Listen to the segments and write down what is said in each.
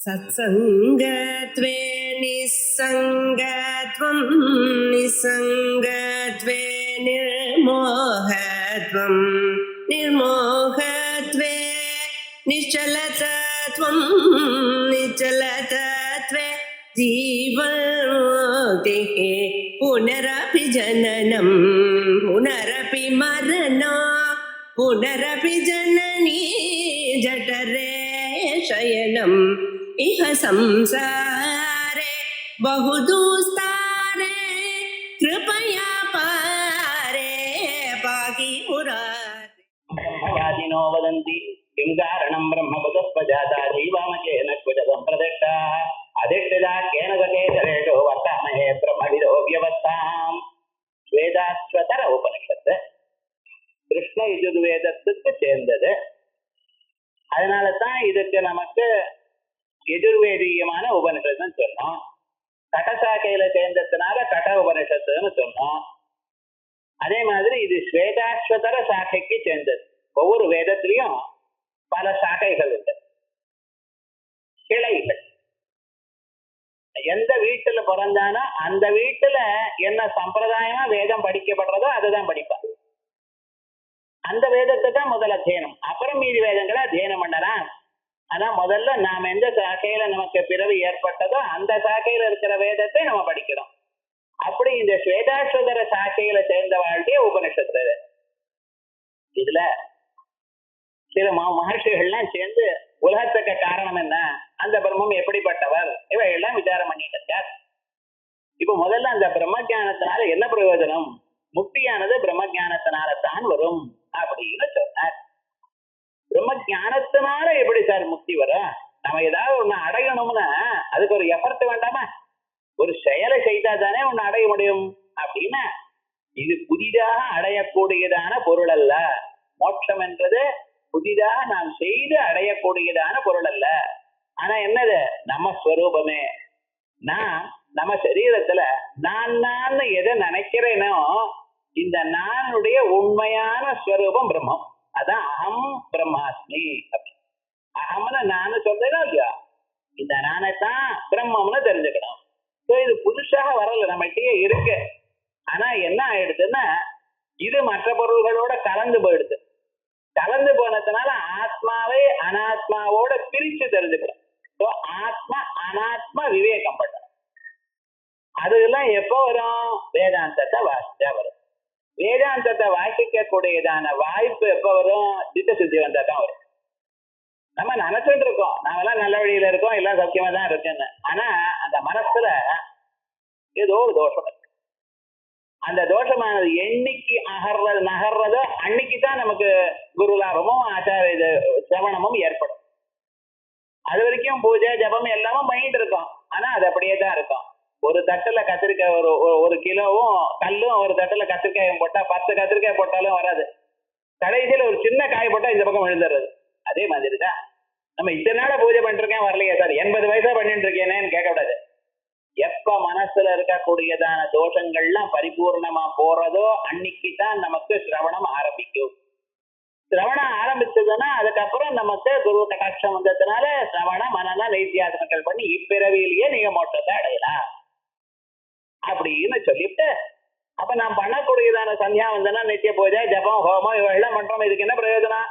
सत्सङ्गत्वे निस्सङ्गत्वं निस्सङ्गत्वे निर्मोहत्वं निर्मोहत्वे निश्चलतत्वं निश्चलतत्वे जीवन्मुक्तिः पुनरपि जननं पुनरपि मरणं पुनरपि जननी जठरे शयनम् इह संसारे बहुदुस्तारे कृपया पारे पाहि मुरारे। ब्रह्मवादिनो वदन्ति किं कारणं ब्रह्मपदस्पजाता जीवामकेन क्वच सम्प्रदिष्टाः अधिष्ठिता केन गतेतरेषु वर्तामहे ब्रह्मविदो व्यवस्थाम्. வேதாஸ்வதர உபனிஷத்து கிருஷ்ண யஜுர்வேதத்துக்கு சேர்ந்தது. அதனால தான் இதுக்கு நமக்கு எஜுர்வேதீயமான உபனிஷத்துன்னு சொன்னோம். கடசாக்கையில சேர்ந்ததுனால கட உபனிஷத்துன்னு சொன்னோம். அதே மாதிரி இது ஸ்வேதாஸ்வதர சாக்கைக்கு சேர்ந்தது. ஒவ்வொரு வேதத்திலையும் பல சாக்கைகள் உண்டு, கிளைகள். எந்த வீட்டுல பிறந்தானோ அந்த வீட்டுல என்ன சம்பிரதாயமா வேதம் படிக்கப்படுறதோ அதுதான் படிப்பான். அந்த வேதத்தை தான் முதல் அத்தியனம், அப்புறம் மீதி வேதங்களை அத்தியனம் பண்ணலாம். ஆனா முதல்ல நாம எந்த சாக்கையில நமக்கு பிறவி ஏற்பட்டதோ அந்த சாக்கையில இருக்கிற வேதத்தை நம்ம படிக்கிறோம். அப்படி இந்த ஸ்வேதாஸ்வதர சாக்கையில சேர்ந்த வாழ்க்கைய உபனிஷத்து. இதுல சில மகர்ஷிகள்லாம் சேர்ந்து உலகத்துக்கு காரணம் என்ன, அந்த பிரம்மம் எப்படிப்பட்டவர், இவையெல்லாம் விசாரம் பண்ணிட்டு இருக்கார். இப்ப முதல்ல அந்த பிரம்ம ஜானத்தினால என்ன பிரயோஜனம், முக்தியானது பிரம்ம ஜானத்தினால தான் வரும் அப்படின்னு சொன்னார். பிரம்ம ஜானத்தினால எப்படி சார் முக்தி வரும்? நம்ம ஏதாவது ஒண்ணு அடையணும்னா அதுக்கு ஒரு எஃபர்ட் வேண்டாமா? ஒரு செயலை செய்தா தானே ஒண்ணு அடைய முடியும். அப்படின்னா இது புதிதாக அடையக்கூடியதான பொருள் அல்ல. மோட்சம் என்றது புதிதாக நாம் செய்து அடையக்கூடியதான பொருள் அல்ல. ஆனா என்னது, நம்ம ஸ்வரூபமே. நான் நம்ம சரீரத்துல நான் எதை நினைக்கிறேனோ இந்த நானுடைய உண்மையான ஸ்வரூபம் பிரம்மம். அதான் அகம் பிரம்மாஸ்மி. அகம்னு நானு சொல்றேனோ இல்லையா, இந்த நானைத்தான் பிரம்மம்னு தெரிஞ்சுக்கணும். இது புதுசாக வரல, நம்மகிட்டயே இருக்கு. ஆனா என்ன ஆயிடுதுன்னா இது மற்ற பொருள்களோட கலந்து போயிடுது. கலந்து போனதுனால ஆத்மாவை அனாத்மாவோட பிரிச்சு தெரிஞ்சுக்கிறோம். ஆத்மா அனாத்மா விவேகம் பண்றோம். அதெல்லாம் எப்போ வரும்? வேதாந்தத்தை வாசிச்சா வரும். வேதாந்தத்தை வாசிக்க கூடியதான வாய்ப்பு எப்ப வரும்? சித்த சுத்தி வந்தா தான் வரும். நம்ம நினைச்சிட்டு இருக்கோம் நாமெல்லாம் நல்ல வழியில இருக்கோம், எல்லாம் சௌக்கியமா தான் இருக்குன்னு. ஆனா அந்த மனசுல ஏதோ ஒரு தோஷம் இருக்கு. அந்த தோஷமானது என்னைக்கு நகர்றதோ அன்னைக்குதான் நமக்கு குரு லாபமும் ஆச்சாரிய சிரவணமும் ஏற்படும். அது வரைக்கும் பூஜை ஜபம் எல்லாமும் பண்ணிட்டு இருக்கோம். ஆனா அது அப்படியே தான் இருக்கும். ஒரு தட்டுல கத்திரிக்காய் ஒரு கிலோவும் கல்லும் ஒரு தட்டுல கத்திரிக்காயும் போட்டா 10 கத்திரிக்காய் போட்டாலும் வராது. கடைசியில ஒரு சின்ன காய் போட்டா இந்த பக்கம் விழுந்துடுறது. அதே மாதிரிதான் நம்ம இத்தனை நாள பூஜை பண்ணிட்டு இருக்கேன், வரலையே சார், 80 வயசா பண்ணிட்டு இருக்கேனேன்னு கேட்கக்கூடாது. எப்ப மனசுல இருக்கக்கூடியதான தோஷங்கள்லாம் பரிபூர்ணமா போறதோ அன்னைக்குதான் நமக்கு சிரவணம் ஆரம்பிக்கும். சிரவணம் ஆரம்பிச்சதுன்னா அதுக்கப்புறம் நமக்கு குரு கடாட்சம் வந்ததுனால சிரவண மனன நைத்தியாசனங்கள் பண்ணி இப்பிறவியிலேயே நீங்க மோட்சத்தை அடையலாம் அப்படின்னு சொல்லிட்டு, அப்ப நான் பண்ணக்கூடியதான சந்தியா வந்தனா நித்திய பூஜை ஜபம் ஹோமம் இவெல்லாம் பண்றோம். இதுக்கு என்ன பிரயோஜனம்?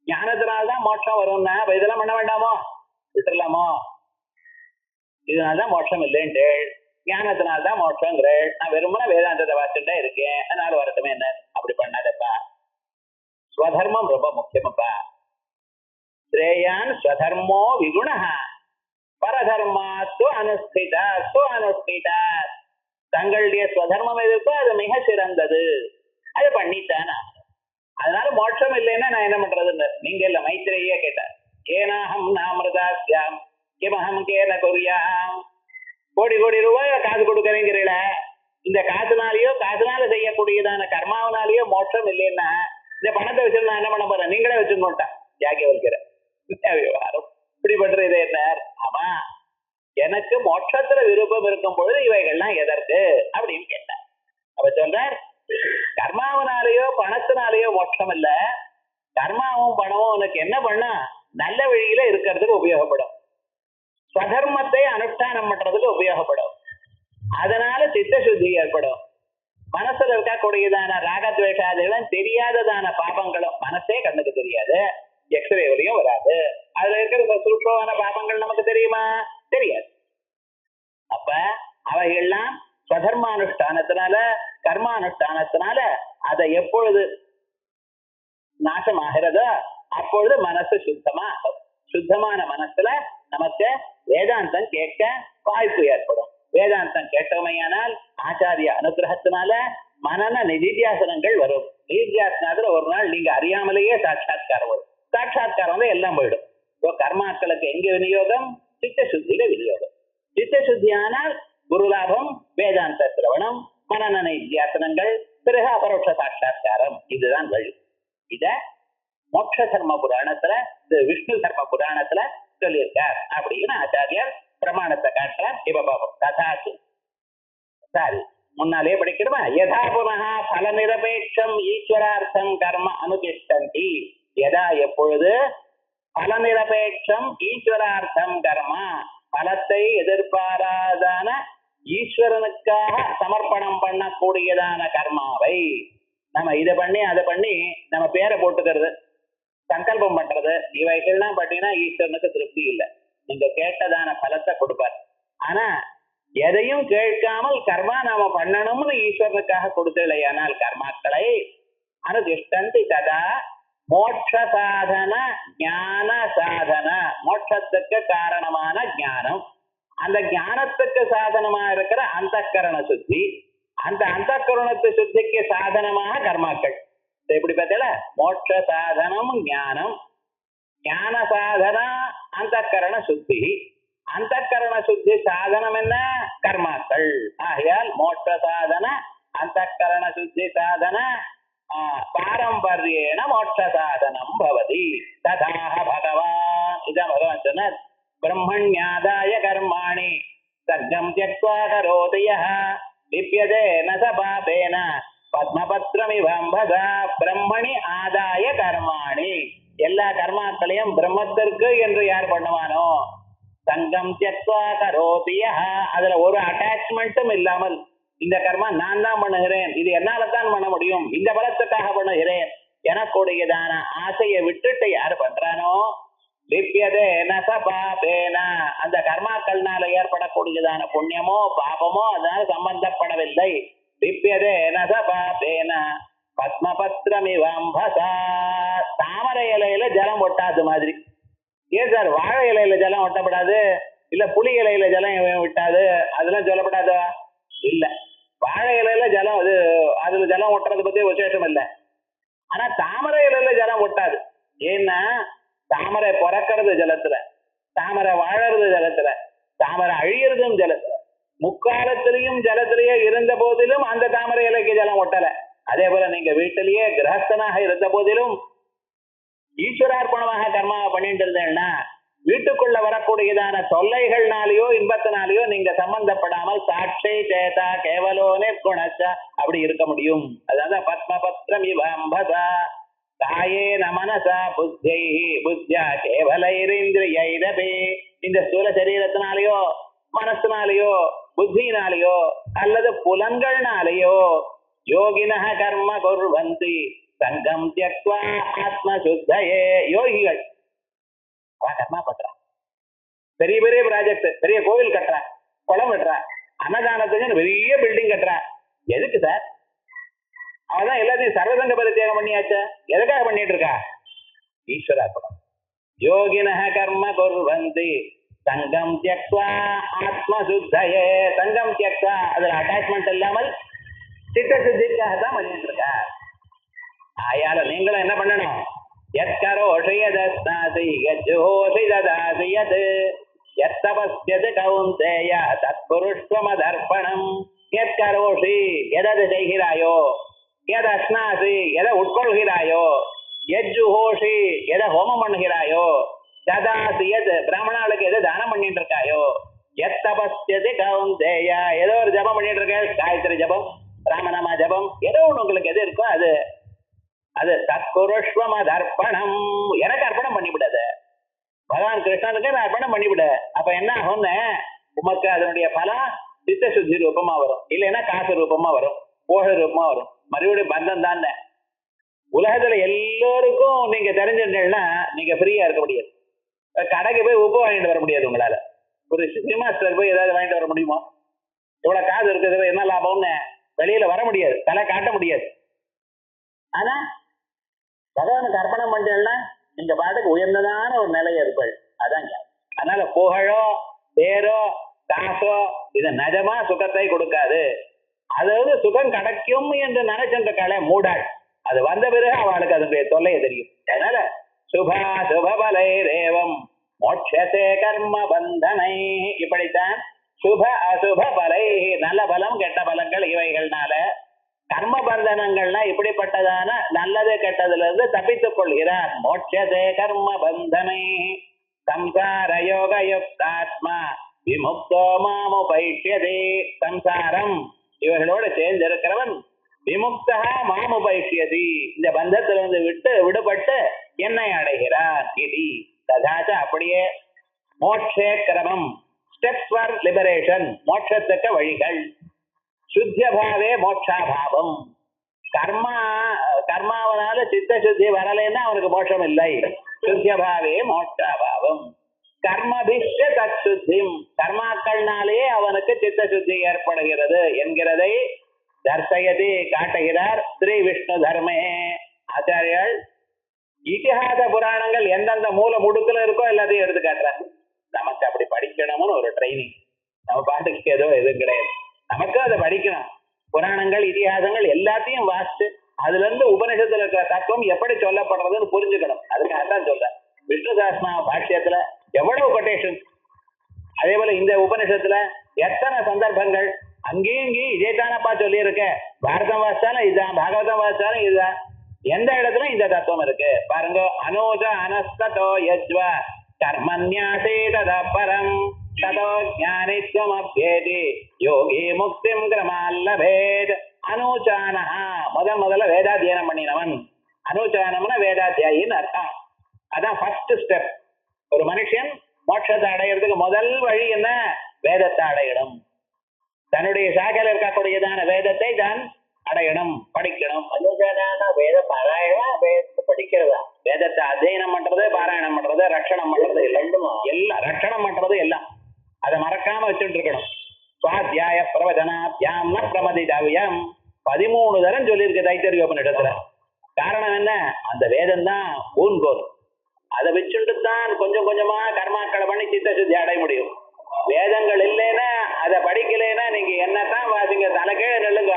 ஞானத்தினால்தான் மோட்சம் வரும்னா இதெல்லாம் பண்ண வேண்டாமோ, விட்டுலாமோ? இதனால்தான் மோட்சம் இல்லைன்ட்டு ஞானத்தினால்தான் மோட்சங்கிற நான் வெறுமன வேதாந்தத்தை வாசிச்சுட்டே இருக்கேன், அதனால வரட்டுமே என்ன? அப்படி பண்ணாதப்பா. ஸ்வதர்மம் ரொம்ப முக்கியமப்பா. ஸ்ரேயான் ஸ்வதர்மோ விகுணா பரதர்மாத்து அனுஷ்டிதா. தங்களுடைய ஸ்வதர்மம் எதுக்கோ அது மிக சிறந்தது, அது பண்ணித்தான். அதனால மோட்சம் இல்லைன்னா நான் என்ன பண்றதுன்னு நீங்க இல்ல மைத்திரையே கேட்டார். ஏனாஹம் நாமிருதாஸ்யாம் கிமஹம் கேன கொரியாம். கோடி கோடி ரூபாய் காசு கொடுக்கறீங்கிறீல, இந்த காசுனால செய்யக்கூடியதான கர்மாவனாலேயோ மோட்சம் இல்லைன்னா இந்த பணத்தை வச்சு நான் என்ன பண்ண போறேன்? நீங்களே வச்சுக்கோட்டா ஜாக்கிய வைக்கிற விவகாரம் இப்படி பண்றது என்ன? ஆமா, எனக்கு மோட்சத்துல விருப்பம் இருக்கும் பொழுது இவைகள்லாம் எதற்கு அப்படின்னு கேட்டேன். அப்ப சொல்றார், கர்மாவனாலேயோ பணத்தினாலேயோ மோட்சம் இல்ல. கர்மாவும் பணமும் உனக்கு என்ன பண்ணா நல்ல வழியில இருக்கிறதுக்கு உபயோகப்படும். ஸ்வதர்மத்தை அனுஷ்டானம் பண்றதுக்கு உபயோகப்படும். அதனால சித்த சுத்தி ஏற்படும். மனசுல இருக்கக்கூடியதான ராகத்வேஷாதிகளும் தெரியாததான பாபங்களும் மனசே கண்ணுக்கு தெரியாது, எக்ஸ்ரே வரையும் வராது. அதுல இருக்கிற சூட்சமான பாபங்கள் நமக்கு தெரியுமா? தெரியாது. அப்ப அவைகள்லாம் ஸ்வதர்மானுஷ்டானத்தினால கர்மானுஷ்டானத்தினால அதை எப்பொழுது நாசமாகிறதோ அப்பொழுது மனசு சுத்தமா ஆகும். சுத்தமான மனசுல நமக்கு வேதாந்தம் கேட்க வாய்ப்பு ஏற்படும். வேதாந்தம் கேட்டோமையானால் ஆச்சாரிய அனுகிரகத்தினால மனன நிதித்தியாசனங்கள் வரும். நிதித்தியாசனத்துல ஒரு நாள் நீங்க அறியாமலேயே சாட்சாத்காரம் வரும். சாட்சாத்காரம் வந்து எல்லாம் போயிடும். இப்போ கர்மாக்களுக்கு எங்க விநியோகம்? சித்த சுத்தியில விநியோகம். சித்த சுத்தி ஆனால் குருலாபம், வேதாந்த சிரவணம், மனன நிதித்தியாசனங்கள், பிறகு அபரோட்ச சாட்சாத்காரம். இதுதான் வழி. இத மோட்ச தர்ம புராணத்துல, விஷ்ணு தர்ம புராணத்துல சொல்லியிருக்கார் அப்படின்னு ஆச்சாரியர் பிரமாணத்தை காட்டுறார். இப்ப பாப்போம். கதாசு சாரி முன்னாலே படிக்கணுமா? யதா புனகா பல நிரபேட்சம் ஈஸ்வரார்த்தம் கர்ம அனுதிஷ்டந்தி. யதா எப்பொழுது பல நிரபேட்சம் ஈஸ்வரார்த்தம் கர்மா, பலத்தை எதிர்பாராதான ஈஸ்வரனுக்காக சமர்ப்பணம் பண்ணக்கூடியதான கர்மாவை நம்ம இதை பண்ணி அதை பண்ணி நம்ம பேரை போட்டுக்கிறது, சங்கல்பம் பண்றது, இவைகள்லாம் பார்த்தீங்கன்னா ஈஸ்வரனுக்கு திருப்தி இல்லை. நீங்க கேட்டதான பலத்தை கொடுப்பார். ஆனா எதையும் கேட்காமல் கர்மா நாம பண்ணணும்னு ஈஸ்வரனுக்காக கொடுத்தலையானால் கர்மாக்களை அனுதிஷ்டந்தி ததா மோட்ச சாதன ஞான சாதன, மோட்சத்துக்கு காரணமான ஞானம், அந்த ஞானத்துக்கு சாதனமா இருக்கிற அந்தக்கரண சுத்தி, அந்த அந்தக்கரணத்து சுத்திக்கு சாதனமாக கர்மாக்கள். எப்படி பார்த்தல? மோட்ச சாதனம் ஞானம், ஞான சாதன அந்தக்கரண சுத்தி, அந்தக்கரண சுத்தி சாதனம் என்ன? கர்மாக்கள். ஆகையால் மோட்ச சாதன அந்தக்கரண சுத்தி சாதன பாரம்பரியேன மோட்ச சாதனம் பவதி. ததாக பகவான், இதான் பகவான் சொன்னார். பிரம்மண்யாதாய கர்மாணி சர்க்கம் த்யக்த்வா கரோதி யஹ லிப்யதே ந ச பாபேன பத்மபத்ரமிவம்பதா. பிரம்மணி ஆதாய கர்மாணி, எல்லா கர்மாக்களையும் பிரம்மத்திற்கு என்று யார் பண்ணுவானோ, சங்கம் த்யக்த்வா கரோதி யஹ, அதுல ஒரு அட்டாச்மெண்ட்டும் இல்லாமல் இந்த கர்மா நான் தான் பண்ணுகிறேன், இது என்னால தான் பண்ண முடியும், இந்த பலத்துக்காக பண்ணுகிறேன் எனக்கூடியதான ஆசையை விட்டுட்டு யார் பண்றானோ, லிப்யதே ந ச பாபேன, அந்த கர்மாக்கள்னால ஏற்படக்கூடியதான புண்ணியமோ பாபமோ அதனால சம்பந்தப்படவில்லை. லிப்யதே ந ச பாபேன பத்மபத்ரமிவம்பதா. தாமரை இலையில ஜலம் ஒட்டாது மாதிரி. ஏன் சார் வாழை இலையில ஜலம் ஒட்டப்படாது, இல்ல புளி இலையில ஜலம் விட்டாது, அதெல்லாம் சொல்லப்படாதா? இல்ல, வாழை இலையில ஜலம் அதுல ஜலம் ஒட்டுறது பத்தி விசேஷம் இல்லை. ஆனா தாமரை இலையில ஜலம் ஒட்டாது. ஏன்னா தாமரை பிறக்கிறது ஜலத்துல, தாமரை வாழறது ஜலத்துல, தாமரை அழியறதும் ஜலத்துல, முக்காலத்திலையும் ஜலத்திலேயே இருந்த போதிலும் அந்த தாமரை இலைக்கு ஜலம் ஒட்டல. அதே போல நீங்க வீட்டிலேயே கிரகஸ்தனாக இருந்த போதிலும் ஈஸ்வரார்ப்பணமாக கர்மாவை பண்ணிட்டு இருந்தேன்னா வீட்டுக்குள்ள வரக்கூடியதான தொல்லைகள்னாலேயோ இன்பத்தினாலேயோ நீங்க சம்பந்தப்படாமல் சாட்சி சேதா கேவலோ நிர்குணச்ச அப்படி இருக்க முடியும். அதான் பத்மபத்ரம் இவம்பதா காயே நமனசா புத்தி புத்தியா கேவலைரேந்திரியைரபே. இந்த ஸ்தூல சரீரத்தினாலேயோ மனசினாலேயோ புத்தினாலேயோ அல்லது புலன்கள்னாலேயோ யோகினஹ கர்ம குர்வந்தி சங்கம் த்யக்த்வா ஆத்மசுத்தயே. யோகிகள் கர்மா பண்றா, பெரிய பெரிய ப்ராஜெக்ட், பெரிய கோவில் கட்டுறா, குளம் வெட்டுறா, அன்னதானத்துக்கு பெரிய பில்டிங் கட்டுறா. எதுக்கு சார்? அவதான் எல்லாத்தையும் சர்வசங்க பரித்தியாகம் பண்ணியாச்சா? எதுக்காக பண்ணிட்டு இருக்கா? ஈஸ்வரார்ப்பணம். யோகினஹ கர்ம குர்வந்தி சங்கம் த்யக்த்வா ஆத்மசுத்தயே. சங்கம் த்யக்த்வா, அதுல அட்டாச்மெண்ட் இல்லாமல் சித்த சித்திக்காக தான் பண்ணிட்டு இருக்கா. ஆயால நீங்களும் என்ன பண்ணணும்? யத்கரோஷி யதஸ்நாசி யஜ்ஜோஷி ததாசி யத் யத்தபஸ்யத் கௌந்தேய தத்புருஷ்வமதர்ப்பணம். யத்கரோஷி, எதை செய்கிறாயோ, யதஸ்நாசி, எதை உட்கொள்கிறாயோ, யஜ்ஜுஹோஷி, எதை ஹோமம் பண்ணுகிறாயோ, ததாசி யத், பிராமணாளுக்கு எதை தானம் பண்ணிட்டு இருக்காயோ, யத்தபஸ்யத் கௌந்தேய, ஏதோ ஒரு ஜபம் பண்ணிட்டு இருக்க, காயத்ரி ஜபம், ராமநாமா ஜபம், ஏதோ ஒன்று உங்களுக்கு எது இருக்கோ அது அது தத்புருஷ்வமதர்ப்பணம். எனக்கு அர்ப்பணம் பண்ணிவிடாத. பகவான் கிருஷ்ணனுக்கு நான் அர்ப்பணம் பண்ணிவிடு. அப்ப என்ன ஆகும்னு உமக்கு அதனுடைய பலம் சித்த சுத்தி ரூபமா வரும், இல்லைன்னா காசு ரூபமா வரும், போக ரூபமா வரும், மறுபடியும் பந்தம் தான். உலகத்துல எல்லோருக்கும் நீங்க தெரிஞ்சிருந்தீங்கன்னா நீங்க ஃப்ரீயா இருக்க முடியாது. கடைக்கு போய் உப்பு வாங்கிட்டு வர முடியாது உங்களால. ஒரு சினிமா ஸ்டோர் போய் ஏதாவது வாங்கிட்டு வர முடியுமா? இவ்வளவு காசு இருக்கிறது என்ன லாபம்னு வெளியில வர முடியாது, தலை காட்ட முடியாது. ஆனா பகவானுக்கு அர்ப்பணம் பண்ணீங்கன்னா நீங்க பாட்டுக்கு உயர்ந்ததான ஒரு நிலையை இருப்பள். அதான். அதனால புகழோ பேரோ காசோ இது நிஜமா சுகத்தை கொடுக்காது. அதாவது சுகம் கிடைக்கும் என்று நினைச்சென்ற கலை மூடாள். அது வந்த பிறகு அவளுக்கு அதனுடைய தொல்லையை தெரியும். அதனால சுபா சுபபலை ரேவம் மோட்சத்தே கர்ம பந்தனை. இப்படித்தான் சுப அசுப பலை, நல்ல பலம் கெட்ட பலங்கள் இவைகள்னால கர்ம பந்தனங்கள்னா இப்படிப்பட்டதான நல்லது கெட்டதுல இருந்து தப்பித்துக் கொள்கிறார். மோட்சதே கர்ம பந்தனை சம்சார யோக யுக்தாத்மா விமுக்தோ மாமுபைஷ்யதே. சம்சாரம் இவர்களோடு சேர்ந்திருக்கிறவன் விமுக்தா மாமுபைஷ்யதி, இந்த பந்தத்திலிருந்து விடுபட்டு என்னை அடைகிறார். இது ததாச்ச அப்படியே மோட்சே கிரமம், ஸ்டெப்ஸ் ஃபார் லிபரேஷன், மோட்சத்துக்கு வழிகள். சுத்தியபாவே மோட்சாபாவம், கர்மாவனால சித்த சுத்தி வரலைன்னா அவனுக்கு மோட்சம் இல்லை. சுத்தியபாவே மோட்சாபாவம். கர்மபிஷ்ட தத் சுத்திம், கர்மாக்கள்னாலே அவனுக்கு சித்த சுத்தி ஏற்படுகிறது என்கிறதை தர்சயதி காட்டுகிறார் ஸ்ரீ விஷ்ணு தர்மே. ஆச்சாரியால் இதிகாச புராணங்கள் எந்தெந்த மூல முடுக்கல இருக்கோ எல்லாத்தையும் எடுத்து காட்டுறாங்க. நமக்கு அப்படி படிக்கணும்னு ஒரு ட்ரைனிங். நம்ம பாட்டுக்கு ஏதோ எதுவும் கிடையாது, நமக்கு அதை படிக்கணும். புராணங்கள் இதிகாசங்கள் எல்லாத்தையும் வாசிச்சு அதுல இருந்து உபநிஷத்துல இருக்கிற தத்துவம் எப்படி சொல்லப்படுறதுன்னு புரிஞ்சுக்கணும். அதுக்காக தான் சொல்றேன். விஷ்ணு சாஸ்திர பாஷ்யத்துல எவ்வளவு கொட்டேஷன், அதே போல இந்த உபநிஷத்துல எத்தனை சந்தர்ப்பங்கள், அங்கேயும் இங்கேயும் இதே தானப்பா சொல்லி இருக்க. பாரதம் வாசிச்சாலும் இதுதான், பாகவதம் வாசிச்சாலும் இதுதான், எந்த இடத்துல இந்த தத்துவம் இருக்கு பாருங்க. அனோஜ அனஸ்தோ யஜ்வ கர்மன்யாசே ததா பரம் ததோ ஞானித்வம் அப்யேதி யோகி முக்திம் கிரமால்லபேத். அனுச்சானஹா, முதல்ல வேதாத்தியனம் பண்ணினவன். அனுச்சானம்னா வேதாத்தியாயின்னு அர்த்தம். அதான் ஃபர்ஸ்ட் ஸ்டெப். ஒரு மனுஷன் மோட்சத்தை அடையிறதுக்கு முதல் வழி என்ன? வேதத்தை அடையணும். தன்னுடைய சாகையில் இருக்கக்கூடியதான வேதத்தை தான் அடையணும், படிக்கணும். அனுஜான வேத பாராயணா, வேதத்தை படிக்கிறதா? வேதத்தை அத்தியனம் பண்றது, பாராயணம் பண்றது, ரட்சணம் பண்றது, எல்லாம் ரட்சணம் பண்றது எல்லாம் அதை மறக்காம வச்சுட்டு இருக்கணும். சுவாத்தியாய பிரவச்சனாத்யாம் ந பிரமதிதவ்யம் 13 தரம் சொல்லியிருக்கு தைத்தரியோபனிடத்துல. காரணம் என்ன? அந்த வேதம் தான் ஊன்கோல். அதை வச்சுட்டு தான் கொஞ்சம் கொஞ்சமா கர்மாக்களை பண்ணி சித்த சுத்தி அடைய முடியும். வேதங்கள் இல்லைன்னா, அதை படிக்கலைன்னா நீங்க என்னத்தான் வாசிங்க, தலைக்கே நெல்லுங்க.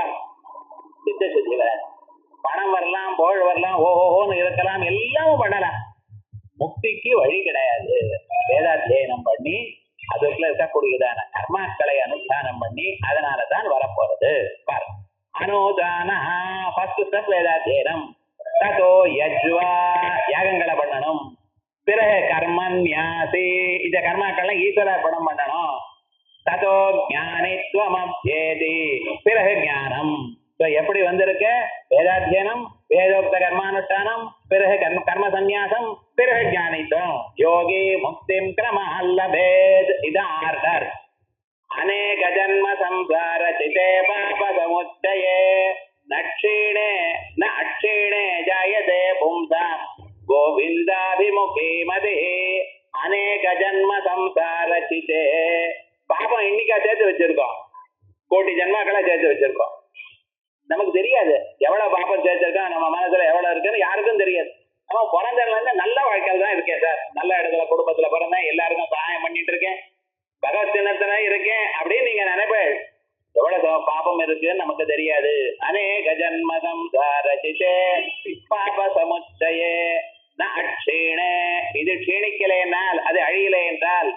சித்த சுத்தியில பணம் வரலாம், புகழ் வரலாம், ஓஹோன்னு இருக்கலாம், எல்லாமும் பண்ணலாம். முக்திக்கு வழி கிடையாது. வேதாத்தியனம் பண்ணி அதுக்குள்ள இருக்கக்கூடியதான கர்மாக்களை அனுஷ்டானம் பண்ணி அதனாலதான் வரப்போறது. அனுதான ஃபர்ஸ்ட் ஸ்டெப் வேதாத்தியனம். ததோ யஜ்வா, யாகங்களை பண்ணணும். பிறகு கர்மன்யாசி, இந்த கர்மாக்கள்லாம் ஈஸ்வரார்ப்பணம் பண்ணணும். ததோ ஞானித்வம் அப்யேதி, பிறகு ஞானம். எப்படி வந்திருக்கு? வேதாத்தியனம், வேதோக்த கர்மானுஷ்டானம், பிறகு கர்ம சந்நியாசம், பிறகு ஞானித்வம். யோகி முக்திம் கிரமல்லபேத். இதான் ஆர்டர். அநேக ஜன்ம சம்சார சிதே பாப சமுச்சயே நக்ஷீணே ந அக்ஷீணே ஜாயதே பும்சாம் கோவிந்தாபிமுகி மதி. அநேக ஜன்ம சம்சார சிதே, பாபம் இன்னைக்கா சேர்த்து வச்சிருக்கோம், கோடி ஜன்மாக்களை சேர்த்து வச்சிருக்கோம். நமக்கு தெரியாது எவ்வளவு பாப்பம் சேர்த்திருக்கோம், நம்ம மனசுல எவ்வளவு இருக்குன்னு யாருக்கும் தெரியாது. நம்ம பிறந்ததுல இருந்து நல்ல வாழ்க்கையில தான் இருக்கேன் சார், நல்ல இடத்துல குடும்பத்துல பிறந்தேன், எல்லாருக்கும் சகாயம் பண்ணிட்டு இருக்கேன், பகவத் சின்னத்துல இருக்கேன் அப்படின்னு நீங்க நினைப்பேன். எவ்வளவு பாபம் இருக்குன்னு நமக்கு தெரியாது. அநேக ஜன்மதம் சாரசிச்சே பாப சமுச்சயே ந அக்ஷீணே, இது க்ஷீணிக்கலைனால், அது அழியலை என்றால்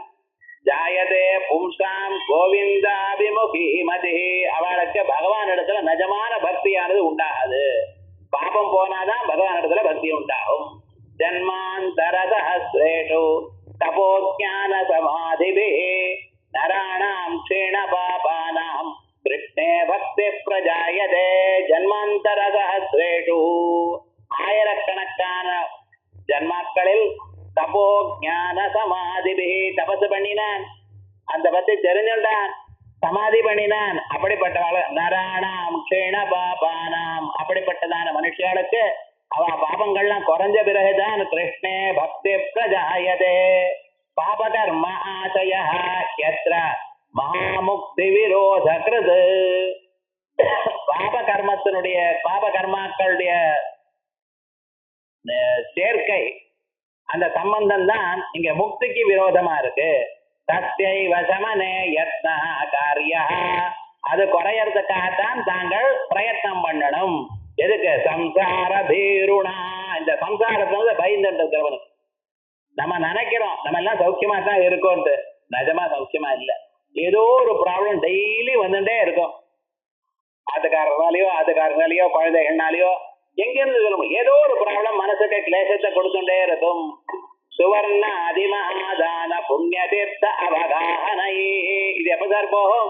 ஜாயதே பும்சாம் கோவிந்தாபிமுகி மதி, அவளுக்கு பகவான் இடத்துல நிஜமான பக்தியானது உண்டாகாது. பாபம் போனாதான் பகவான் இடத்துல பக்தி உண்டாகும். ஜன்மாந்தர சஹஸ்ரேஷு தபோஜான சமாதிபி நராணாம் க்ஷீண பாபானாம் கிருஷ்ணே பக்தி பிரஜாயதே. ஜன்மாந்தர சஹஸ்ரேஷு, ஆயிரக்கணக்கான ஜன்மாக்களில் தபோ ஞான சமா பத்தி தெரிஞ்சுட்டான், சமாதி பண்ணினான். அப்படிப்பட்டவாள் நராணாம் க்ஷீண பாபானாம், அப்படிப்பட்டதான மனுஷர்களுக்கு அவ பாபங்கள்லாம் குறைஞ்ச பிறகுதான் கிருஷ்ணே பக்தி பிரஜாயதே. பாபகர்ம ஆசய யத்ர மகாமுக்தி விரோத கிருது. பாபகர்மத்தினுடைய பாபகர்மாக்களுடைய சேர்க்கை, அந்த சம்பந்தம் தான் இங்க முக்திக்கு விரோதமா இருக்கு. சத்யை வசமனே யத்ன காரிய, அது குறையறதுக்காகத்தான் தாங்கள் பிரயத்னம் பண்ணணும். எதுக்கு? சம்சார பீருணா, இந்த சம்சாரத்துல பயந்துட்டு இருக்கிறவனுக்கு. நம்ம நினைக்கிறோம் நம்ம எல்லாம் சௌக்கியமா தான் இருக்கோம்ட்டு, நிஜமா சௌக்கியமா இல்ல. ஏதோ ஒரு ப்ராப்ளம் டெய்லி வந்துட்டே இருக்கும். ஆத்துக்காரனாலேயோ குழந்தைகள்னாலேயோ எங்கிருந்து சொல்லுவோம், ஏதோ ஒரு ப்ராப்ளம் மனசுக்கு கிளேசத்தை கொடுத்துட்டே இருக்கும். சுவர்ண அதிமகாதான புண்ணிய தீர்த்த அவகாகனை, இது எப்ப சார் போகும்?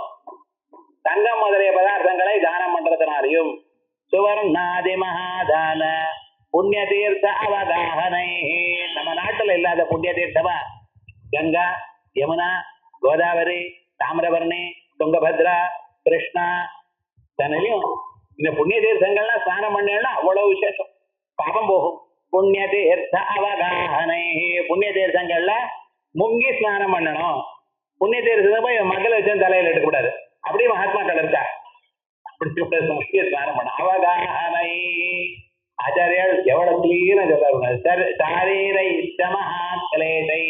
தங்கம் முதலிய பதார்த்தங்களை தானம் பண்றதுனாலையும், சுவர்ணாதி மகாதான புண்ணிய தீர்த்த அவகாகனை, நம்ம நாட்டுல இல்லாத புண்ணிய தீர்த்தமா கங்கா, யமுனா, கோதாவரி, தாமிரபரணி, துங்கபத்ரா, கிருஷ்ணா, தன்னையும் இந்த புண்ணிய தீர்த்தங்கள்லாம் ஸ்நானம் பண்ணா அவ்வளவு விசேஷம், பாபம் போகும். புண்ணிய தீர்த்த அவகாகனை, புண்ணிய தீர்த்தங்கள்ல முங்கி ஸ்நானம் பண்ணணும். புண்ணிய தீர்த்தத்தை போய் மக்களை வச்சு தலையில எடுக்கக்கூடாது. அப்படியே மகாத்மாக்கள் இருக்கா, அப்படி ஸ்நானம் பண்ண அவகாகனை. ஆச்சாரியால் எவ்வளவு கிளீனா சொல்றாரு. சாரீரை இஷ்டமஹா கிளேசை,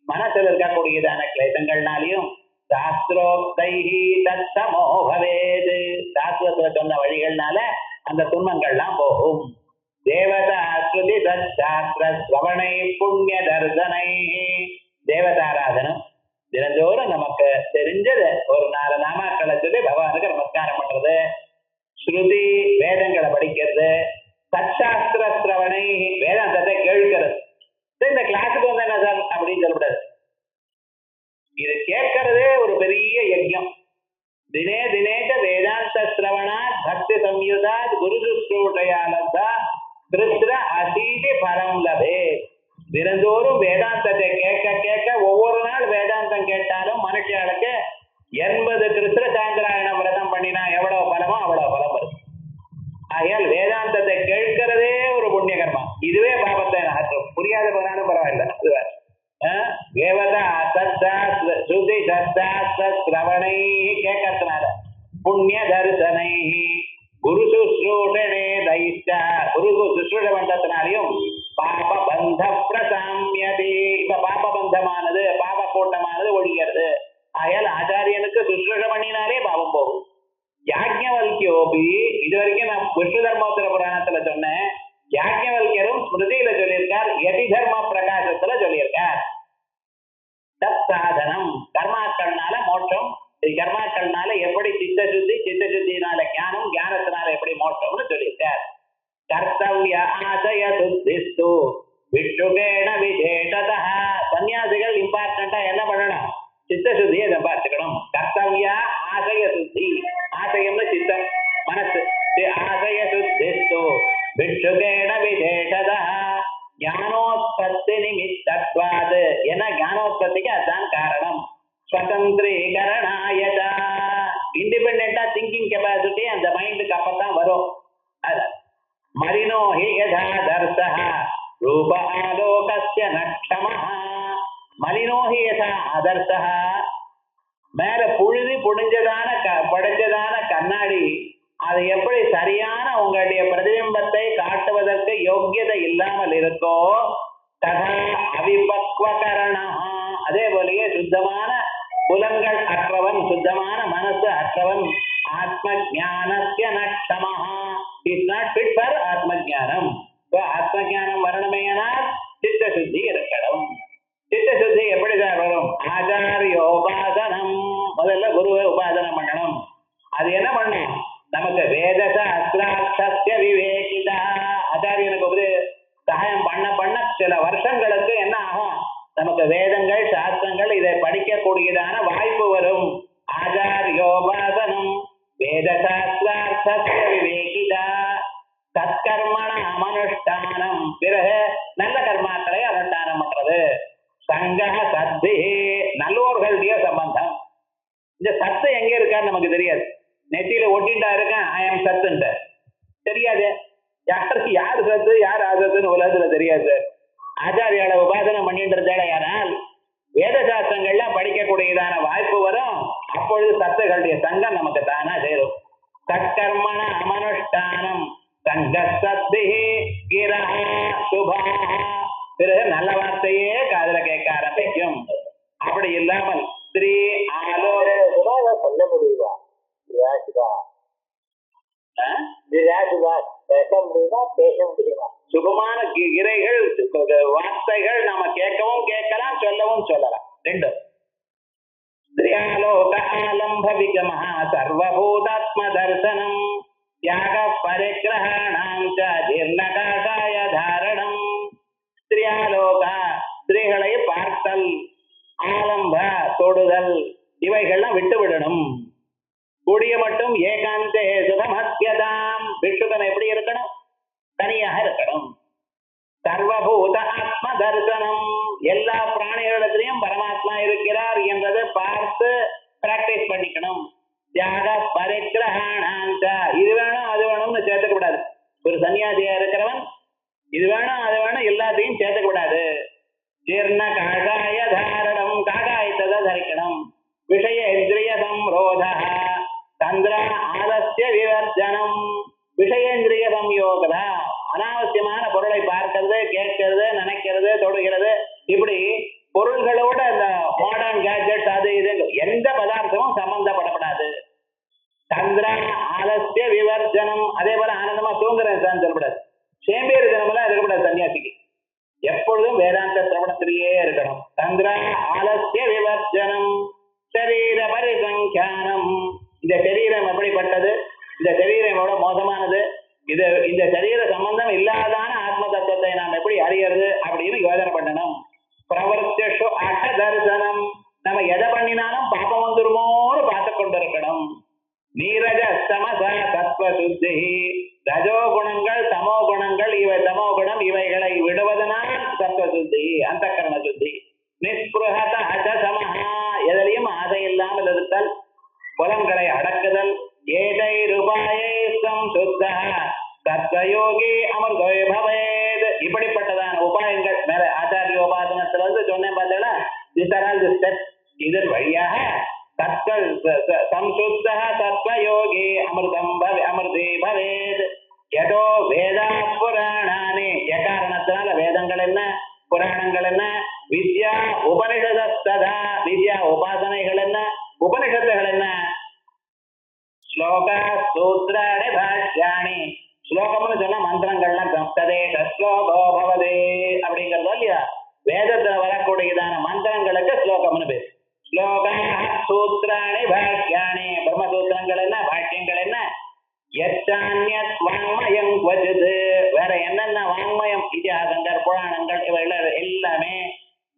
மனசுல இருக்கக்கூடியதான கிளேசங்கள்னாலையும் சாஸ்திரோக்தைஹி தத்தமோ பவேத், சாஸ்திரத்துல சொன்ன வழிகள்னால அந்த துன்பங்கள்லாம் போகும். தேவதா ஸ்ருதி சாஸ்திர ஸ்ரவணை புண்ணிய தர்சனை, தேவதாராதனம் தினந்தோறும் நமக்கு தெரிஞ்சது ஒரு 4 நாமாக்களை சொல்லி பகவானுக்கு நமஸ்காரம் பண்றது, ஸ்ருதி வேதங்களை படிக்கிறது, சச்சாஸ்திர ஸ்ரவணை வேதாந்தத்தை கேட்கிறது. இந்த கிளாஸுக்கு வந்து என்ன சார் அப்படின்னு சொல்லக்கூடாது, இது கேட்கறதே ஒரு பெரிய யஜ்யம். தினே தினேக வேதாந்த ஸ்ரவணாத் பக்தி சம்யுதாத் குரு சுஷ்ரூஷயாலதா கிருஷ்ண அசீதி பரம் லபே. தினந்தோறும் வேதாந்தத்தை கேட்க கேட்க ஒவ்வொரு நாள் வேதாந்தம் கேட்டாலும் மனுஷர்களுக்கு 80 கிருஷ்ண சாந்திராயண விரதம் பண்ணினா எவ்வளவு பலமோ அவ்வளவு பலம் வரும். ஆகையால் வேதாந்தத்தை கேட்கிறதே ஒரு புண்ணிய கர்மா. இதுவே பாபத்தை நகற்றும். புரியாத போனாலும் பரவாயில்ல. ஸ்ருதி சஸ்திரவணை கேட்கறதுனால புண்ணிய தரிசனை குரு சுஷ்ரூஷனே தைஷ்ட, குரு சுஷ்ரூஷ பண்றதுனாலையும் பாப பந்த பிரசாமியதி. இப்ப பாப பந்தமானது பாப கூட்டமானது ஒழிக்கிறது. ஆகையால் ஆச்சாரியனுக்கு சுஷ்ரூஷ பண்ணினாலே பாவம் போகும். யாஜ்ஞவல்கியோபி, இது வரைக்கும் நான் விஷ்ணு தர்மோத்தர புராணத்துல சொன்னேன். யாஜ்ஞவல்கியரும் ஸ்மிருதியில சொல்லியிருக்கார், யதி தர்ம பிரகாசத்துல சொல்லியிருக்கார். தத் சாதனம், கர்மாக்கள்னால மோட்சம், கர்மாக்கள்னால எப்படி சித்த சுத்தி, சித்த சுத்தினால ஞானம், ஞானத்தினால எப்படி மோட்சம்னு சொல்லியிருக்கார். கர்த்தவ்ய ஆசய சுத்திஸ்து விஷ்ணுகேண விசேஷதா. சன்னியாசிகள் இம்பார்ட்டண்டா என்ன பண்ணணும்? சித்த சுத்தியை சம்பாதிச்சுக்கணும். கர்த்தவ்ய ஆசய சுத்தி, ஆசயம்னு சித்தம் மனசு, ஆசய சுத்திஸ்து விஷ்ணுகேண விசேஷதா ஞானோத்பத்தி நிமித்தத்வாது. ஏன்னா ஞானோத்பத்திக்கு அதுதான் காரணம். ஸ்வதந்திரீகரணாயதா, இண்டிபெண்டா திங்கிங் கெப்பாசிட்டி அந்த மைண்டுக்கு அப்பதான் வரும். மரினோ ஹி யதா தர்சஹ ரூப ஆலோகஸ்ய நக்ஷமஹ. மலினோ ஹி யதா அதர்சஹ, மேல புழுதி படைஞ்சதான கண்ணாடி அது எப்படி சரியான உங்களுடைய பிரதிபிம்பத்தை காட்டுவதற்கு யோக்கியதை இல்லாமல் இருக்கோ, ததா அவிபக்வகரணா, அதே போலயே சுத்தமான புலன்கள் அற்றவன், சுத்தமான மனசு அற்றவன் ஆத்ம ஞானஸ்ய நக்ஷமஹா, இஸ் நாட் ஃபிட் ஃபார் ஆத்ம ஞானம். ஆத்ம ஞானம் வரணுமேனால் சித்த சுத்தி இருக்கணும். சித்த சுத்தி எப்படி தான் வரும்? ஆச்சாரியோபாசனம், முதல்ல குருவை உபாசனம் பண்ணணும். அது என்ன பண்ணும்? நமக்கு வேதச அஸ்ராட்சஸ்ய விவேகிதா, ஆச்சாரியனுக்கு சகாயம் பண்ண பண்ண சில வருஷங்களுக்கு என்ன ஆகும்? நமக்கு வேதங்கள் சாஸ்திரங்கள் இதை படிக்கக்கூடியதான வாய்ப்பு வரும். ஆச்சாரியோபாசனம் வேதசாஸ்திரார்த்தஸ்ய விவேகிதா சத்கர்மண அனுஷ்டானம், பிறகு நல்ல கர்மாக்களை அனுஷ்டானம் பண்றது. சங்க சத்தி, நல்லோர்களுடைய சம்பந்தம். இந்த சத்து எங்க இருக்கான்னு நமக்கு தெரியாது. நெத்தியில ஒட்டிட்டா இருக்கேன் ஐ ஆம் சத்துன்ற தெரியாது. யாருக்கு யாரு சத்து யார் ஆசத்துன்னு உலகத்துல தெரியாது சார். ஆச்சாரியால உபாசனை பண்ணிட்டு இருந்தால யாரால் வேத சாஸ்திரங்கள்லாம் படிக்கக்கூடியதான வாய்ப்பு வரும். அப்பொழுது சத்துகளுடைய சங்கம் நமக்கு தானா சேரும். சத்கர்மண அமனுஷ்டானம் சங்க சத்தி கிரஹ சுபா. பிறகு நல்ல வார்த்தையே காதுல கேட்க ஆரம்பிக்கும். அப்படி இல்லாமல் ஸ்ரீ சொல்ல முடியுமா? பேச முடியுமா? பேச முடியுமா? சுகமான இறைகள் வார்த்தைகள் நாம கேட்கவும் கேட்கலாம், சொல்லவும் சொல்லலாம். ரெண்டு ஸ்ரீயாலோக ஆலம்ப விகமஹ சர்வபூதாத்ம தர்சனம் யாக பரிகிரஹணாம் ச ஜீர்ணகாசாய தாரணம். ஸ்ரீயாலோக ஸ்திரீகளை பார்த்தல், ஆலம்ப தொடுதல், இவைகள்லாம் விட்டு விடணும். கூடிய மட்டும் ஏகாந்தே சுகமத்யதாம். பிக்ஷுகன் எப்படி இருக்கணும்? தனியாக இருக்கணும். சர்வபூத ஆத்ம தரிசனம், எல்லா பிராணிகளிடத்திலையும் பரமாத்மா இருக்கிறார் என்றதை பார்த்து பிராக்டிஸ் பண்ணிக்கணும். தியாக பரிகிரஹணாந்த, இது வேணும் அது வேணும்னு சேர்த்துக்க கூடாது. ஒரு சன்னியாசியா இருக்கிறவன் இது வேணும் அது வேணும் எல்லாத்தையும் சேர்த்துக்க கூடாது. ஜீர்ண காகாய தாரணம், காகாயத்தை தரிக்கணும். விஷய இந்திரிய சம்ரோத தந்திர ஆலசிய விவர்ஜனம். விஷயேந்திரிய சம்யோகதா, அனாவசியமான பொருளை பார்க்கிறது, கேட்கிறது, நினைக்கிறது, தொடுகிறது, இப்படி பொருள்களோட இந்த மாடர்ன் கேஜெட் அது இது எந்த பதார்த்தமும் சம்பந்தப்படப்படாது. தந்திர ஆலசிய விவர்ஜனம், அதே போல ஆனந்தமா தூங்குறேன் சார் சொல்லப்படாது. சேம்பேறு தினமெல்லாம் இருக்கக்கூடாது சன்னியாசிக்கு. எப்பொழுதும் வேதாந்த சிரவணத்திலேயே இருக்கணும். தந்திர ஆலசிய விவர்ஜனம். சரீர பரிசங்கியானம், இந்த சரீரம் எப்படிப்பட்டது, இந்த சரீரம் எவ்வளவு மோசமானது, இந்த சரீர சம்பந்தம் இல்லாதான ஆத்ம தத்துவத்தை நாம் எப்படி அறியறது அப்படின்னு யோசனை பண்ணணும். பிரவர்த்திஷு அக தரிசனம், நம்ம எதை பண்ணினாலும் பாபம் வந்துருமோன்னு பார்த்து கொண்டிருக்கணும். நீரஜ சமச சத்வ சுத்தி, ரஜோ குணங்கள் தமோ குணங்கள், தமோ குணம் இவைகளை விடுவதனால் சத்வ சுத்தி, அந்த கரண சுத்தி. நிஸ்பிருஹத அஜ சமஹா, எதிலையும் ஆசை இல்லாமல் இருத்தல், புலன்களை அடக்குதல். ஏதை ரூபாயம் சுத்த தத்வயோகி அமிர்தோய பவேத். இப்படிப்பட்டதான உபாயங்கள் மேல ஆச்சாரிய உபாசனத்துல சொன்னேன் பார்த்தீங்கன்னா, இதன் வழியாக தத்வ சம்சுத்த தத்வயோகி அமிர்தம் அமிர்தே பவேத். எதோ வேதா புராணானே, எக்காரணத்தினால வேதங்கள் என்ன புராணங்கள் என்ன, வித்யா உபனிஷதா வித்யா உபாசனைகள் என்ன, உபனிஷத்துகள் என்ன, ஸ்லோக சூத்ராணி பாஷ்யாணி. ஸ்லோகம்னு சொன்னா மந்திரங்கள்லாம் சப்ததே ஸ்லோகோ பவதே அப்படிங்கிறதோ இல்லையா, வேதத்துல வரக்கூடியதான மந்திரங்களுக்கு ஸ்லோகம்னு பேர். ஸ்லோக சூத்ராணி பாஷ்யாணி, பிரம்மசூத்திரங்கள் என்ன பாஷ்யங்கள் என்ன. எச்சான்யத் வாங்மயம் வஜது, வேற என்னென்ன வாங்மயம் இதிகாசங்கள் புராணங்கள் இவைகள் எல்லாமே.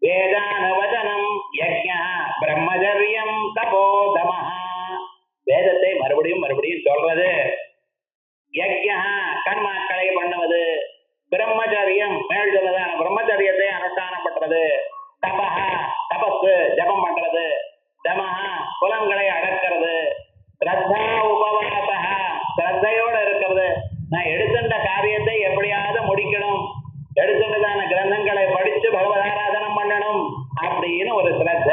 வேதானுவதனம் யஜ்ஞா பிரம்மச்சரியம் தபோதமஹா, வேதத்தை மறுபடியும் மறுபடியும் சொல்றது. யஜ்ஞா கர்மாக்களை பண்ணுவது. பிரம்மச்சரியம் மேல் சொன்னதான பிரம்மச்சரியத்தை அனுஷ்டானம் பண்றது. தபஹா தபஸ் ஜபம் பண்றது. தமஹா புலன்களை அடக்கிறது. ஸ்ரத்தா உபவாசா ஸ்ரத்தையோட இருக்கிறது. நான் எடுத்துட்ட காரியத்தை எப்படியாவது முடிக்கணும், எடுத்துட்டதான கிரந்தங்களை படிச்சு பகவதாராதனம் பண்ணணும் அப்படின்னு ஒரு ஸ்ரத்த.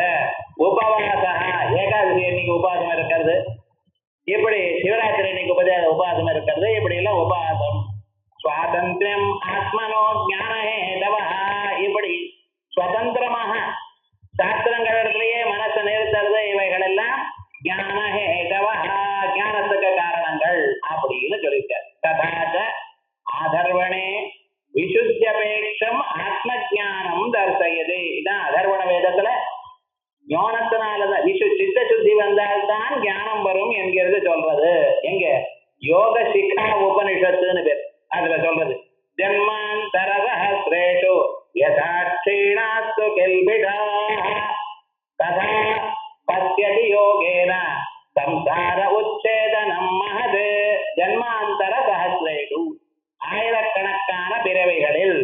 உபவாசா ஏகாதசி இன்னைக்கு உபாசம் இருக்கிறது, இப்படி சிவராத்திரி இன்னைக்கு உபாசம் இருக்கிறது, இப்படி எல்லாம் உபாசம். சுவாதந்திரம் ஆத்மனோ ஞானஹேதவா, இப்படி சுதந்திரமாக சாஸ்திரங்களிடத்திலேயே மனசை நிறுத்துறது, இவைகள் எல்லாம் ஞானஹேதவா ஞானத்துக்கு காரணங்கள் அப்படின்னு சொல்லிட்டார். ததாச்ச ஆதர்வணே விசுத்தியபேட்சம் ஆத்ம ஜானம் தர்சயது. இதான் அதர்வண வேதத்துல ஞானத்தினாலதான் சித்த சுத்தி வந்தால்தான் ஞானம் வரும் என்கிறது சொல்றது. எங்க யோக சிக்கா உபனிஷத்துன்னு பேர், அதுல சொல்றது. ஜன்மாந்தர சஹஸ்ரேஷு யதாட்சீணாஸ்து கல்பிடாஹ ததா பஸ்யதி யோகேன சம்சார உச்சேதனம் மஹத். ஜன்மாந்தர சஹஸ்ரேஷு, ஆயிரக்கணக்கான பிறவைகளில்,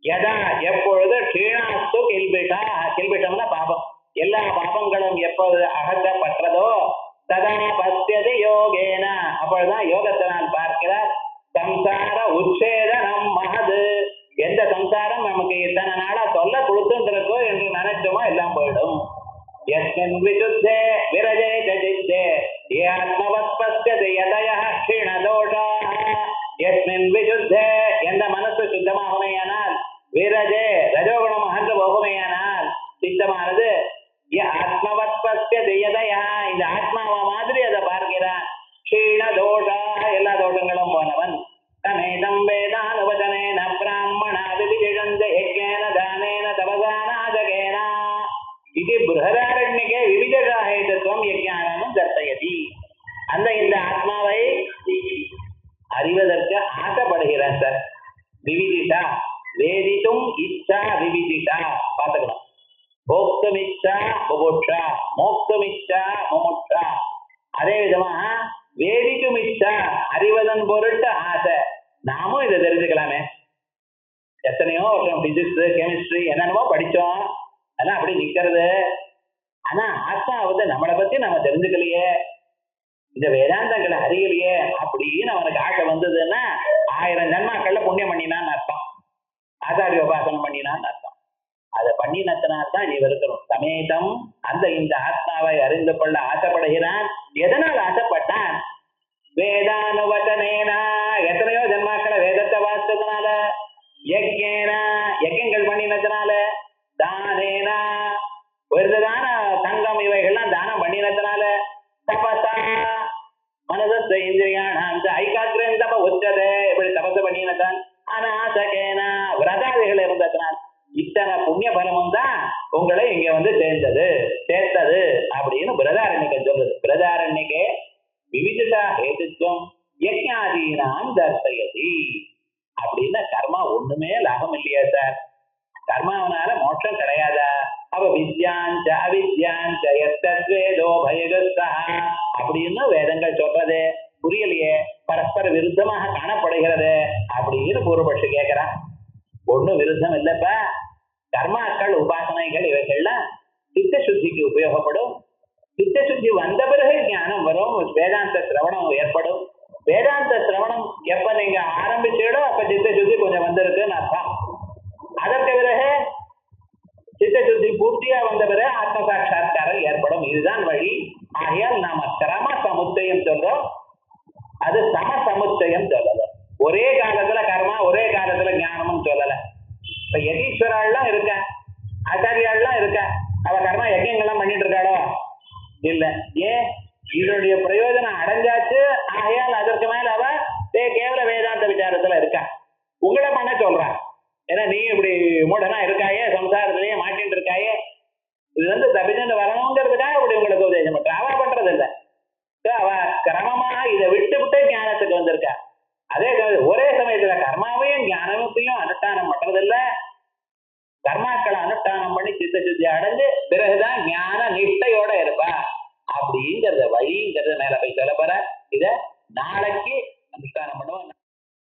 யதா எப்பொழுது, க்ஷீணாஸ்து கில்பிஷா, கில்பிஷம்னா பாபம், எல்லா பாபங்களும் எப்போது அகற்றப்பட்டதோ ததா பஸ்யதி யோகேன, அப்பொழுதுதான் யோகத்தினால் பார்க்கிறார். சம்சார உச்சேதனம் மகது, எந்த சம்சாரம் நமக்கு இத்தனை நாளா தொல்லை கொடுத்துருக்கோ என்று நினைச்சோமோ எல்லாம் போயிடும். யஸ்மின் விசுத்தே விரஜே சித்தே யே ஆத்மவத் பஸ்யதி யதயः க்ஷீணதோஷாः. யஸ்மின் விசுத்தே, எந்த மனசு சுத்தமாகுமையானால், விரஜே ரஜோகுணம் அகன்று போகுமையானால், சித்தமானது ஆத்மவத் பஸ்யதி யதயः, இந்த ஆத்மாவை மாதிரி அதை பார்க்கிறான். க்ஷீணதோஷாः, எல்லா தோஷங்களும் போனவன். தமேதம் வேதானுவதனேன பிராமணா விவிதிஷந்தி யஜ்ஞேன தானேன தபசா நாஜகேன இது பிருஹதாரண்யகே விவிதா ஹேதுத்வம் யஜ்ஞானம் தர்சயதி. அந்த இந்த ஆத்மாவை அறிவதற்கு ஆசைப்படுகிறேன் சார். விவிதிஷா, வேதித்தும் இச்சா விவிதிஷா பார்த்துக்கணும். போக்துமிச்சா புபுட்சா, மோக்துமிச்சா முமுட்சா. அதே விதமாக வேதிக்குமிச்சா, அறிவதன் பொருட்டு ஆசை. நாமும் இதை தெரிஞ்சுக்கலாமே. எத்தனையோ வருஷம் பிசிக்ஸ் கெமிஸ்ட்ரி என்னென்னமோ படிச்சோம், அதெல்லாம் அப்படி நிக்கிறது. ஆனா ஆத்மா நம்மளை பத்தி நம்ம தெரிஞ்சுக்கலையே, இந்த வேதாந்தங்களை அறியலையே அப்படின்னு அவனுக்கு ஆசை வந்ததுன்னா 1000 ஜன்மாக்கள்ல புண்ணியம் பண்ணினான்னு அர்த்தம், ஆச்சாரிய உபாசனம் பண்ணினான்னு அர்த்தம். அதை பண்ணினத்தினால்தான் நீ இருக்கிறோம். சமேதம், அந்த இந்த ஆத்மாவை அறிந்து கொள்ள ஆசைப்படுகிறான். எதனால் ஆசைப்பட்டான்? வேதானுவதனேனா, எத்தனையோ ஜன்மாக்களை வேதத்தை வாசித்ததுனால, யஜ்ஞேனா யஜ்ஞங்கள் பண்ணினதுனால, தானேனா உயர்ந்ததான தங்கம் இவைகள்லாம் தானம் பண்ணினதுனால, தபசா மனச இந்திரியானாம் ஐகாக்கிரம் தப உச்சதே, இப்படி தபசு பண்ணினதான். அநாசகேனா விரதாதிகள் இருந்ததுனால், இத்தனை புண்ணிய பலமும் தான் உங்களை இங்க வந்து சேர்த்தது அப்படின்னு பிரதாரண்யகே சொல்றது. பிரதாரண்யகே விவிதா ஹேதுத்வம் யஜ்ஞாதீனாம் தர்சயதி. அப்படின்னா கர்மா ஒண்ணுமே லாபம் இல்லையா சார்? கர்மாவனால மோட்சம் கிடையாதா? அப்ப வித்யாஞ்ச அவித்யாஞ்ச எத்தத்வேதோ பயகஸ்தா அப்படின்னு வேதங்கள் சொல்றது புரியலையே, பரஸ்பர விருத்தமாக காணப்படுகிறது அப்படின்னு பூர்வபட்சி கேட்கிறான். ஒண்ணும் விருத்தம் இல்லப்பா. கர்மாக்கள் உபாசனைகள் இவைகள்லாம் சித்த சுத்திக்கு உபயோகப்படும். சித்த சுத்தி வந்த பிறகு ஞானம் வரும், வேதாந்த சிரவணம் ஏற்படும். வேதாந்த சிரவணம் எப்ப நீங்க ஆரம்பிச்சீடோ அப்ப சித்த சுத்தி கொஞ்சம் வந்திருக்குன்னு அர்த்தம். அதற்கு பிறகு சித்த சுத்தி பூர்த்தியா வந்த பிறகு ஆத்ம சாட்சா்காரம் ஏற்படும். இதுதான் வழி. ஆகையால் நாம கிரம சமுச்சயம் சொல்றோம், அது சம சமுச்சயம் சொல்லல. ஒரே காலத்துல கர்மா, ஒரே காலத்துல ஞானமும் சொல்லல. இப்ப யதீஸ்வராள்லாம் இருக்க, ஆச்சாரியாள்லாம் இருக்க, அவ கர்மா யஜ்யங்கள்லாம் பண்ணிட்டு இருக்காளோ? இல்ல. ஏன்? இதனுடைய பிரயோஜனம் அடைஞ்சாச்சு. ஆகையால் அதற்கு மேல அவ கேவல வேதாந்த விசாரத்துல இருக்கா. உங்களை பண்ண சொல்றான். ஏன்னா நீ இப்படி மூடனா இருக்காயே, சம்சாரத்திலேயே மாட்டின்னு இருக்காயே, இது தபிஜன் வரணுங்கிறதுக்காக அப்படி உங்களுக்கு உபதேசம் பண்ற. அவ பண்றது இல்லை. அவ கிரமமா இதை விட்டு விட்டு ஞானத்துக்கு வந்திருக்கா. அதே ஒரே சமயத்துல கர்மாவையும் ஞானத்தையும் அனுஷ்டானம் பண்றதில்ல. கர்மாக்களை அனுஷ்டானம் பண்ணி சித்த சுத்தி அடைஞ்சு பிறகுதான் ஞான நிஷ்டையோட இருப்பா. அப்படிங்கிறத வழிங்கிறத மேல போய் சொல்ல போற. இத நாளைக்கு அனுஷ்டானம் பண்ணுவோம்.